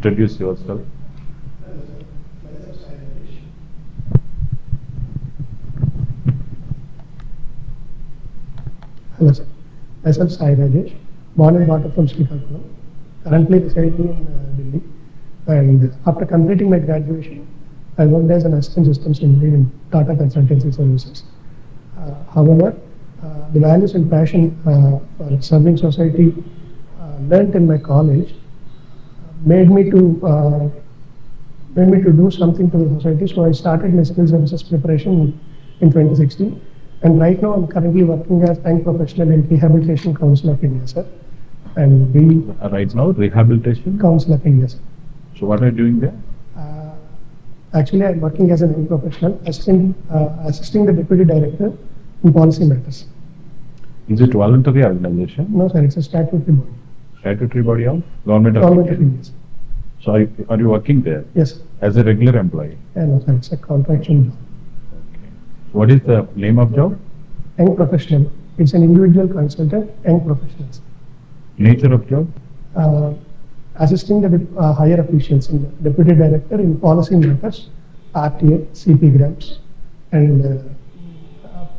introduce yourself. Hello sir, myself Sai Rajesh, born and brought up from Srikakulam, currently residing in Delhi, and after completing my graduation, I worked as an assistant systems engineer in Tata Consultancy Services. However, the values and passion for serving society learnt in my college made me to do something to the society. So I started my civil services preparation in 2016, and right now I'm currently working as bank professional in Rehabilitation Council of India, sir. And we Right now, Rehabilitation Council of India, sir. So what are you doing there? Actually, I'm working as a bank professional, assisting the deputy director in policy matters. Is it voluntary organization? No, sir, it's a statutory body. Statutory body of Government of Government of India? India, sir. So are you working there Yes, sir. as a regular employee? No, sir, it's a contractual job. What is the name of job? Young professional. It's an individual consultant, young professionals. Nature of job? Assisting the higher officials in the deputy director in policy matters, RTA, CP grants, and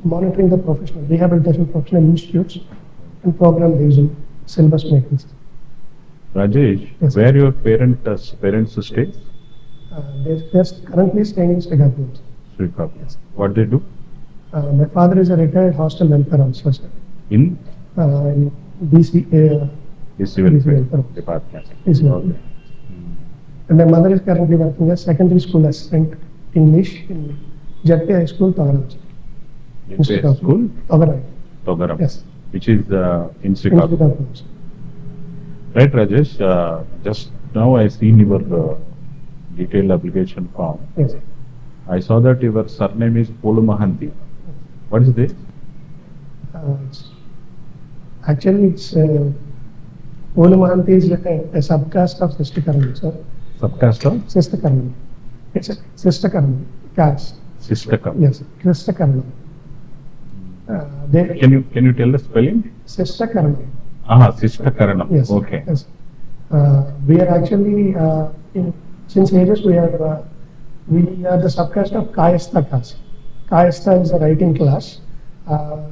monitoring the professional rehabilitation professional institutes and program based on syllabus making. Rajesh, Yes, where your parents stay? They're currently staying in Srikakulam. Srikakulam. Yes. What they do? My father is a retired hostel welfare officer, sir. In BC. the civil Welfare department. Is Okay. And my mother is currently working as secondary school assistant English in Jatti High School, Togaram. In school? Togaram. Togaram. Yes. Which is in In Srikakulam. Srikakulam, sir. Right, Rajesh. Just now I seen your detailed application form. Yes, sir. I saw that your surname is Polumahanti. What is this? Actually, it's Polumahanti is like a subcaste of Sister Karanam, sir. Subcaste of Sister Karanam. It's a Sister Karanam caste. Sister Karanam. Yes, Sister Karanam. Can you tell the spelling? Sister Karanam. Sister Karanam. Yes. Okay. Yes. We are actually since ages we are the subcaste of Kayastha caste. Kayastha is a writing class.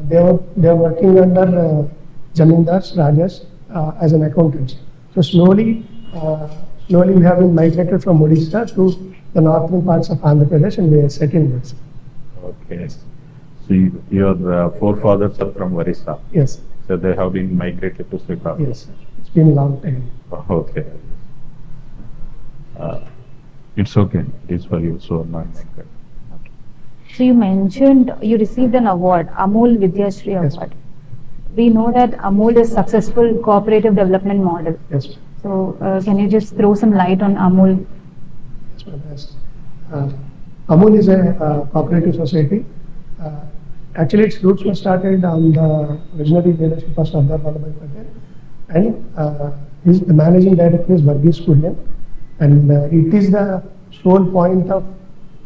They are working under Zamindars, Rajesh as an accountant. So slowly we have been migrated from Odisha to the northern parts of Andhra Pradesh, and we are settled there. Okay. So your forefathers are from Orissa. Yes. So they have been migrated to Srikakulam. Yes. It's been a long time. Okay. It's okay. It is for you. So not migrated. So you mentioned you received an award, Amul Vidyashree Yes. Award. We know that Amul is successful cooperative development model. Yes. So can you just throw some light on Amul? Yes. Amul is a cooperative society. Actually, its roots were started on the visionary leadership of Sardar Vallabhbhai Patel, and the managing director is Varghese Kurian, and it is the sole point of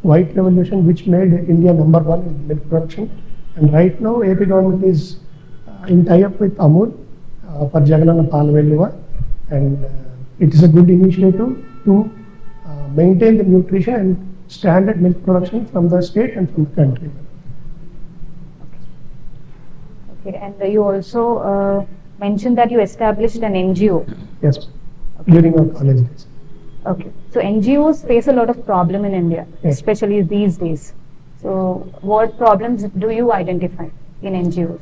white revolution which made India number one in milk production. And right now, AP government is in tie-up with Amul for Jagannath Palveluva, and it is a good initiative to maintain the nutrition and standard milk production from the state and from the country. Okay, and you also mentioned that you established an NGO. Yes, during our college days. Okay, so NGOs face a lot of problem in India, Yes. especially these days. So what problems do you identify in NGOs?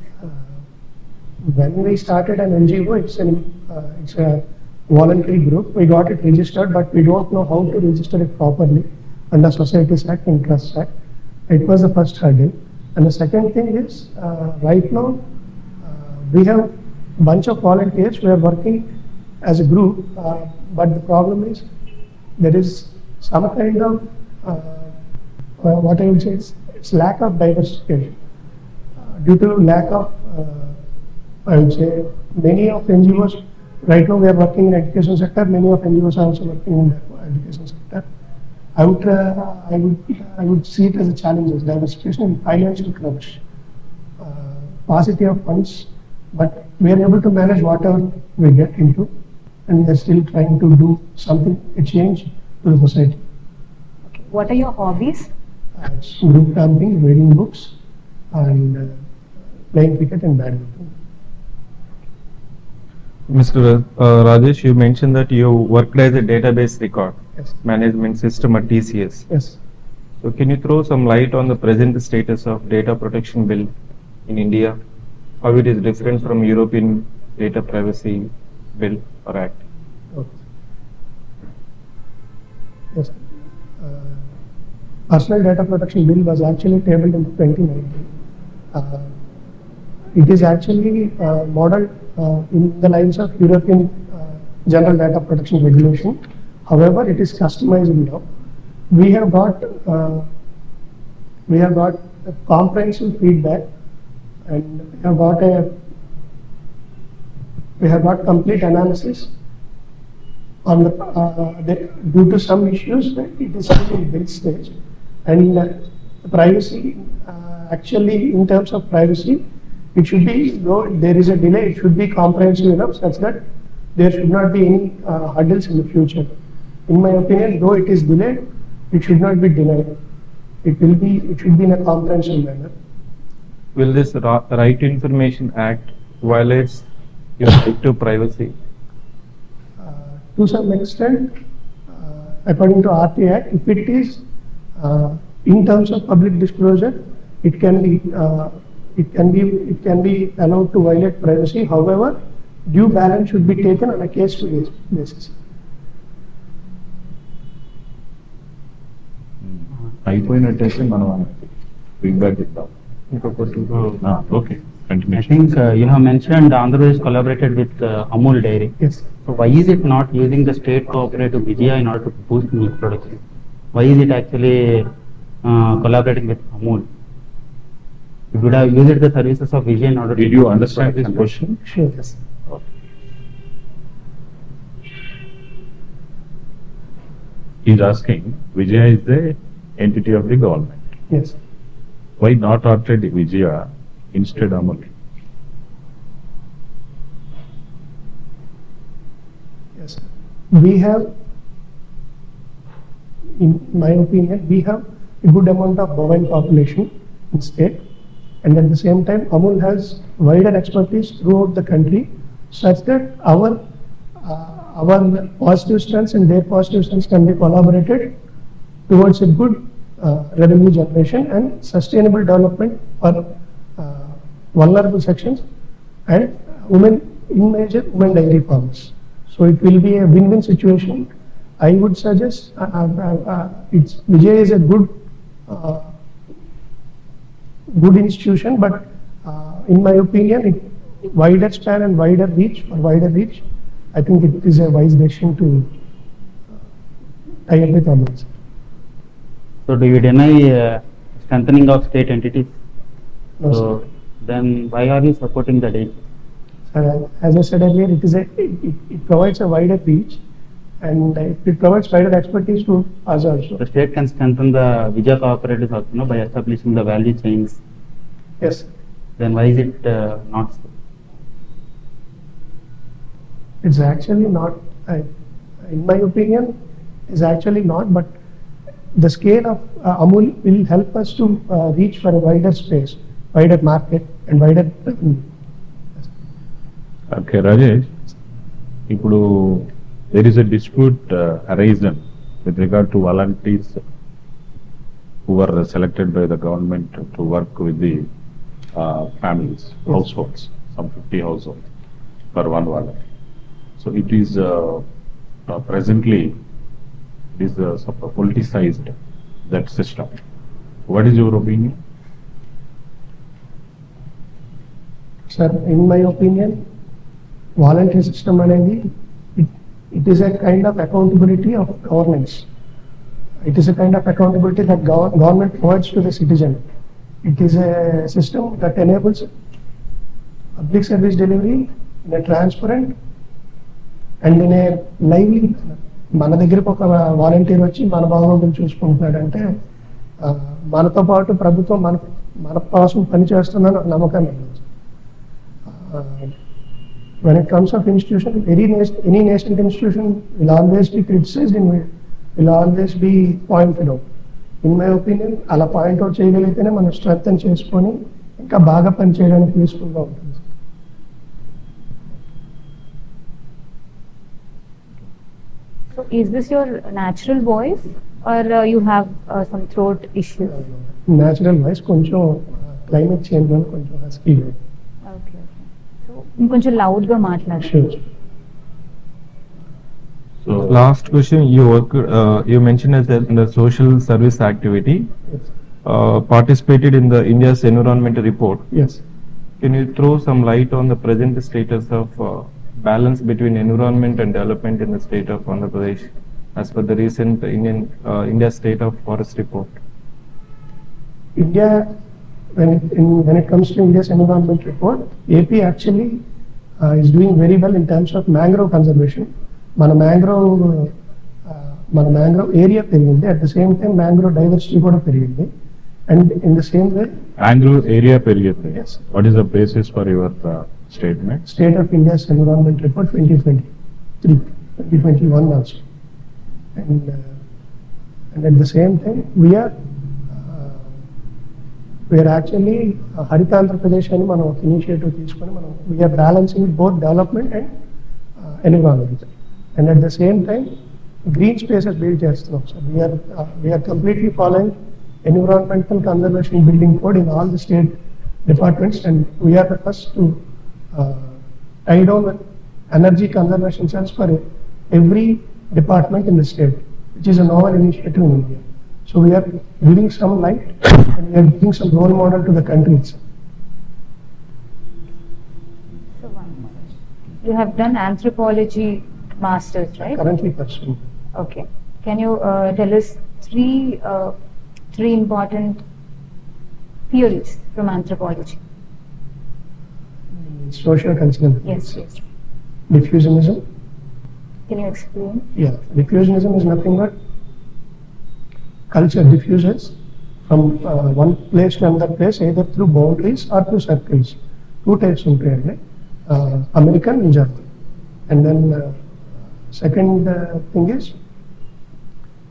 When we started an NGO, it's a voluntary group. We got it registered, but we don't know how to register it properly under Societies Act and Trusts Act. It was the first hurdle. And the second thing is, right now, we have a bunch of volunteers. We are working as a group, but the problem is there is some kind of, what I would say, it's lack of diversification. Due to lack of, I would say, many of NGOs, right now we are working in education sector, many of NGOs are also working in the education sector. I would see it as a challenge, as diversification and financial crunch. Paucity of funds, but we are able to manage whatever we get into. and they're still trying to do something, a change to the society. Okay. What are your hobbies? It's group camping, reading books, and playing cricket and badminton. Mr. Rajesh, you mentioned that you worked as a database record Yes. management system at TCS. Yes. So can you throw some light on the present status of data protection bill in India? How it is different from European data privacy bill or act? Okay. Yes. Personal data protection bill was actually tabled in 2019. It is actually modeled in the lines of European General Data Protection Regulation. However, it is customized now. We have got a comprehensive feedback, and we have got complete analysis on due to some issues. It is still in build stage, and privacy actually, in terms of privacy, it should be, though there is a delay, it should be comprehensive enough such that there should not be any hurdles in the future. In my opinion, though it is delayed, it should not be denied. It should be in a comprehensive manner. Will this Right to Information Act violates your right to privacy? To some extent, according to RT Act, if it is in terms of public disclosure, it can be allowed to violate privacy. However, due balance should be taken on a case-to-case basis. అయిపోయినట్టయితే మనం feedback ఇద్దాం. Okay, I continue. think you have mentioned Andhra Pradesh collaborated with Amul Dairy. Yes. So why is it not using the state cooperative Vijaya in order to boost milk production? Why is it actually collaborating with Amul? You would have used the services of Vijaya in order to Did you boost understand this production. question? Sure. Yes. He is asking, Vijaya is the entity of the government. Yes. Why not opted Vijaya instead Amul? Yes. We have, in my opinion, we have a good amount of bovine population in state, and at the same time, Amul has wider expertise throughout the country, such that our positive strengths and their positive strengths can be collaborated towards a good revenue generation and sustainable development for vulnerable sections and women, in major women dairy farmers. So it will be a win-win situation. I would suggest Vijay is a good institution, but in my opinion, wider span and wider reach, I think it is a wise decision to tie up with Amul. So do you deny strengthening of state entities? No, So sir. then why are you supporting the dairy? As I said earlier, it provides a wider reach, and it provides wider expertise to us also. The state can strengthen the Vijaya cooperatives also, no, by establishing the value chains. Yes. Then why is it not so? It's actually not, in my opinion, is actually not, but the scale of Amul will help us to reach for a wider space, wider market, and wider revenue. Okay, Rajesh, ఇప్పుడు there is a dispute arisen with regard to volunteers who were selected by the government to work with the families, households, some 50 households for one volunteer. So it is presently it is sort of politicized, that system. What is your opinion? Sir, in my opinion, voluntary system అనేది it is a kind of accountability of governance. It is a kind of accountability that government provides to the citizen. It is a system that enables public service delivery in a transparent and in a lively manner. మన దగ్గరకు ఒక volunteer వచ్చి మన బాగోగులు చూసుకుంటున్నాడంటే మనతో పాటు ప్రభుత్వం మన కోసం పనిచేస్తుందని ఒక నమ్మకాన్ని ఇవ్వచ్చు. when it comes of institution, any nascent institution will always be criticized and will always be pointed out. In my opinion, అలా పాయింట్ అవుట్ చేయగలిగితేనే మనం స్ట్రెంగ్త్ చేసుకొని ఇంకా బాగా పనిచేయడానికి యూస్ఫుల్గా ఉంటుంది. So is this your natural voice or you have some throat issues? Natural voice కొంచెం climate change వల్ల కొంచెం హస్కీ. Okay, okay. So కొంచెం loud గా మాట్లాడండి. Sure. So Last question, you mentioned as in the social service activity, participated in the India's environment report. Yes. Can you throw some light on the present status of balance between environment and development in the state of Andhra Pradesh as per the recent India State of Forest report? India, when it comes to India's environment report, AP actually is doing very well in terms of mangrove conservation. మన mangrove area పెరిగింది, at the same time mangrove diversity కూడా పెరిగింది. And in the same way mangrove area పెరిగింది. Yes. What is the basis for your statement? State of India's environment report 2023, 2021 also. And at the same time we're actually Haritha Andhra Pradesh అని మనం ఒక initiative తీసుకొని మనం we're balancing both development and environment. And at the same time, green spaces build చేస్తున్నాం. So we are completely following environmental conservation building code in all the state departments, and we are the first to tie down with energy conservation cells for every department in the state, which is a novel initiative in India. So we are giving some light and we are giving some role model to the country itself. So one more. You have done anthropology masters, right? Currently pursuing. Okay. Can you tell us three important theories from anthropology? Social cultural. Yes, yes. Diffusionism. Can you explain? Yeah, diffusionism is nothing but culture diffuses from one place to another place, either through boundaries or through circles. Two types ఉంటాయండి, American and German. And then second thing is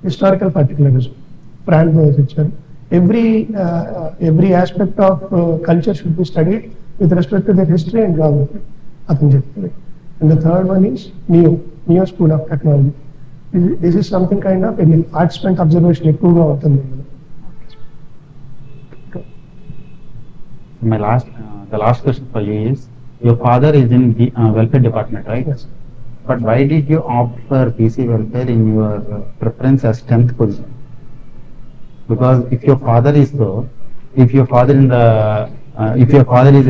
historical particularism. Frank was ichcharu. Every aspect of culture should be studied with respect to their history and geography. అతను చెప్తారు. And the third one is Neo school of technology. This is something kind of participant observation ఎక్కువగా ఉంటుంది ఇందులో. The last question for you is, your father is in the welfare department, right? Yes. But why did you opt for PC welfare in your preference as 10th position? Because if your father is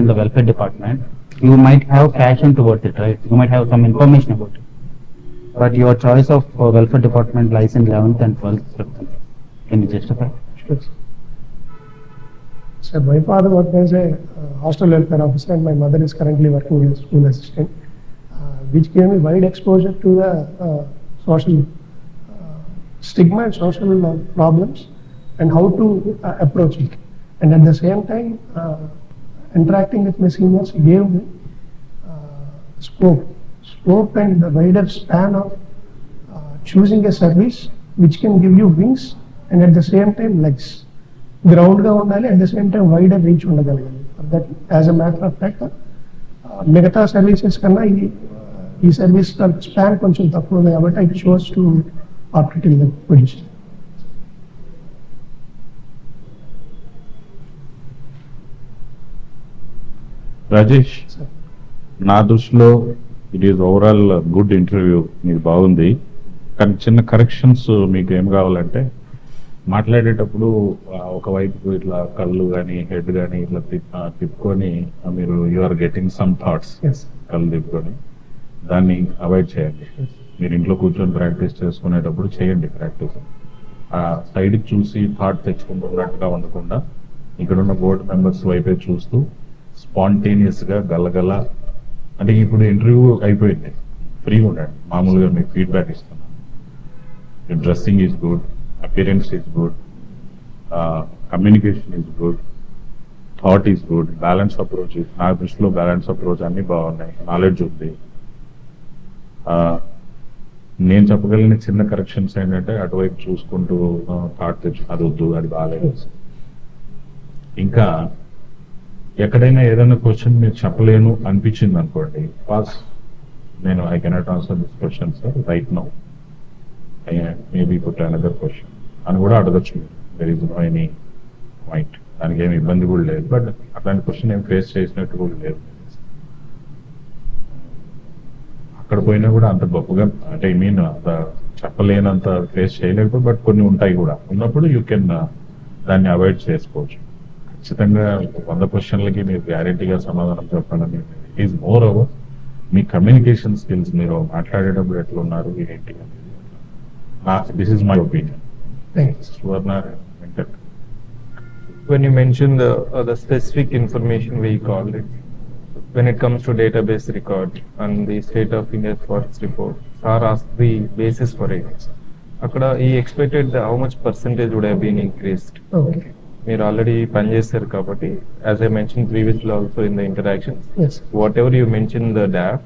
in the welfare department, you might have passion towards it, right? You might have some information about it. But your choice of welfare department lies in 11th and 12th preference. Can you justify? Sure. So my father worked as a hostel welfare officer and my mother is currently working as a school assistant, which gave me wide exposure to the social stigma and social problems and how to approach it. And at the same time, interacting with my seniors gave me scope and the wider span of choosing a service which can give you wings and at the same time legs. Ground ga undali, at the same time wider reach ఉండగలగాలి. That as a matter of fact, మిగతా services కన్నా ఈ service span కొంచెం తక్కువ ఉంది కాబట్టి I chose to opt in the position. Rajesh, Sir. నా దృష్టిలో it is overall good interview, మీకు బాగుంది. కానీ చిన్న కరెక్షన్స్ మీకు ఏం కావాలంటే, మాట్లాడేటప్పుడు ఒకవైపు ఇట్లా కళ్ళు కానీ హెడ్ కానీ ఇట్లా తిప్పుకొని మీరు you are getting some thoughts, Yes. కళ్ళు తిప్పుకొని దాన్ని అవాయిడ్ చేయండి. మీరు ఇంట్లో కూర్చొని ప్రాక్టీస్ చేసుకునేటప్పుడు చేయండి ప్రాక్టీస్. ఆ సైడ్కి చూసి థాట్ తెచ్చుకుంటున్నట్టుగా ఉండకుండా ఇక్కడున్న బోర్డు మెంబర్స్ వైపే చూస్తూ స్పాంటేనియస్గా గల్లగల్ల, అంటే ఇప్పుడు ఇంటర్వ్యూ అయిపోయింది, ఫ్రీగా ఉండండి. మామూలుగా మీకు ఫీడ్బ్యాక్ ఇస్తున్నాను. Your dressing is good, appearance is good, communication is good, thought is good, balance approach, నా దృష్టిలో బ్యాలెన్స్ అప్రోచ్ అన్ని బాగున్నాయి, నాలెడ్జ్ ఉంది. నేను చెప్పగలిగిన చిన్న కరెక్షన్స్ ఏంటంటే అటువైపు చూసుకుంటూ థాట్ తెచ్చు, అది వద్దు, అది బాగాలేదు. ఇంకా ఎక్కడైనా ఏదైనా క్వశ్చన్ మీరు చెప్పలేను అనిపించింది అనుకోండి, పాస్, నేను I cannot answer this question sir right now, maybe put another question అని కూడా అడగచ్చు మీరు. There is no any point, దానికి ఏమి ఇబ్బంది కూడా లేదు. బట్ అట్లాంటి క్వశ్చన్ ఏం ఫేస్ చేసినట్టు కూడా లేదు. అక్కడ పోయినా కూడా అంత గొప్పగా అంటే ఐ మీన్ అంత చెప్పలేనంత ఫేస్ చేయలేకపోతే, బట్ కొన్ని ఉంటాయి కూడా, ఉన్నప్పుడు యూ కెన్ దాన్ని అవాయిడ్ చేసుకోవచ్చు. ఖచ్చితంగా 100 క్వశ్చన్లకి మీరు గ్యారెంటీగా సమాధానం చెప్పాలని is more over me communication skills, మీరు మాట్లాడేటప్పుడు ఎట్లా ఉన్నారు ఏంటి అనేది. This is my opinion. Suvarna, Venkat. When you mentioned the specific information we called it, when it comes to database record and the state of India's forest report, sir asked the basis for it. Akkada he expected how much percentage would have been increased. Okay. మీరు already పనిచేస్తారు కాబట్టి, as I mention previously also in the interactions, Yes. Whatever you mention the DAF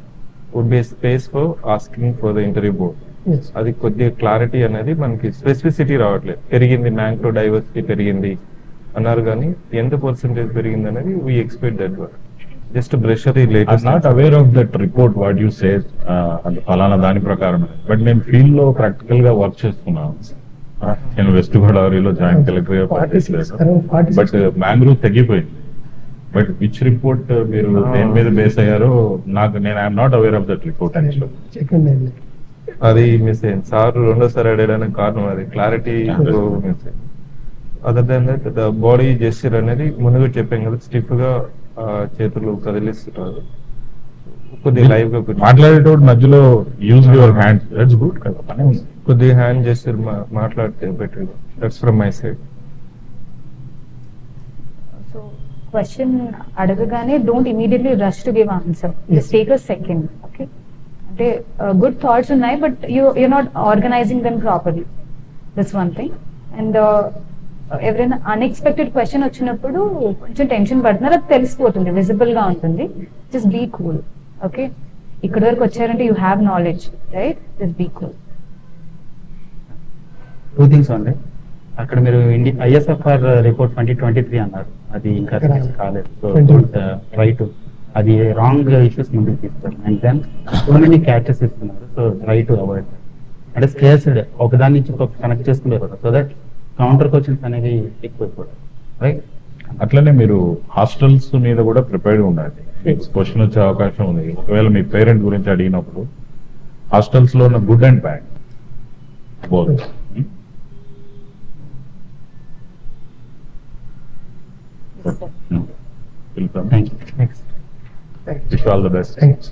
would be space for asking for the interview board. Yes. అది కొద్దిగా clarity అనేది మనకి specificity రావట్లేదు. పెరిగింది, mangrove diversity పెరిగింది అన్నారు, కానీ ఎంత పర్సెంటేజ్ పెరిగింది అనేది we expect that one. Just brush the I'm latest. Not aware of that report what you say, అది ఫలానా దాని ప్రకారం. బట్ నేను ఫీల్డ్ లో ప్రాక్టికల్ గా వర్క్ చేస్తున్నాను. నేను వెస్ట్ గోదావరిలో జాయింట్ కలెక్టర్ గా 46, పనిచేయలేదు. around 46. బట్ మ్యాంగ్రూవ్ తగ్గిపోయింది. బట్ విచ్ రిపోర్ట్ మీరు దేని మీద బేస్ అయ్యారో నేను I'm not aware of that report actual. Check and then. అది మిస్ అయింది సార్, రెండోసారి అడగడానికి కారణం అది క్లారిటీ మిస్ అయింది. Other than that the body gesture అనేది ముందుగా చెప్పాం కదా, స్టిఫ్ గా చేతులు కదిలిస్తున్నారు, కొద్దిగా లైవ్ గా మాట్లాడేటప్పుడు మధ్యలో use your hands, that's good కదా, పనే ఉంది. కొద్దిగా హ్యాండ్ జెస్చర్ మాట్లాడితే better. That's from my side. So question అడగగానే don't immediately rush to give answer, just take a second. Okay, అంటే గుడ్ థాట్స్ ఉన్నాయి, but you're not organising them properly. That's one thing. And ఎవరైనా unexpected question వచ్చినప్పుడు కొంచెం tension పడుతున్నారు, అది తెలిసిపోతుంది, visible గా ఉంటుంది. Just be cool. ఓకే, ఇక్కడ వరకు వచ్చారంటే you have knowledge, right? Just be cool. 2 things ఉన్నాయి. అక్కడ మీరు ISFR రిపోర్ట్ 2023 అన్నారు, అది ఇంకా రిలీజ్ కాలేదు. సో డోంట్ ట్రై టు, అది రాంగ్ ఇష్యూస్ ముందుకు తీస్తారు. And then so many catches ఇస్తున్నారు, సో ట్రై టు అవాయిడ్. అంటే స్కేర్స్డ్ ఒకదాని నుంచి ఒక కనెక్ట్ చేసుకుంటే సో దట్ కౌంటర్ క్వశ్చన్స్ అనేది ఎక్కువైపోతాయి, రైట్? అట్లనే మీరు హాస్టల్స్ మీద కూడా ప్రిపేర్డ్ ఉండాలి. క్వశ్చన్ వచ్చే అవకాశం ఉంది. ఒకవేళ మీ పేరెంట్ గురించి అడిగినప్పుడు హాస్టల్స్ లో ఉన్న good and bad both. Thank you. Next. Wish all the best. Thanks.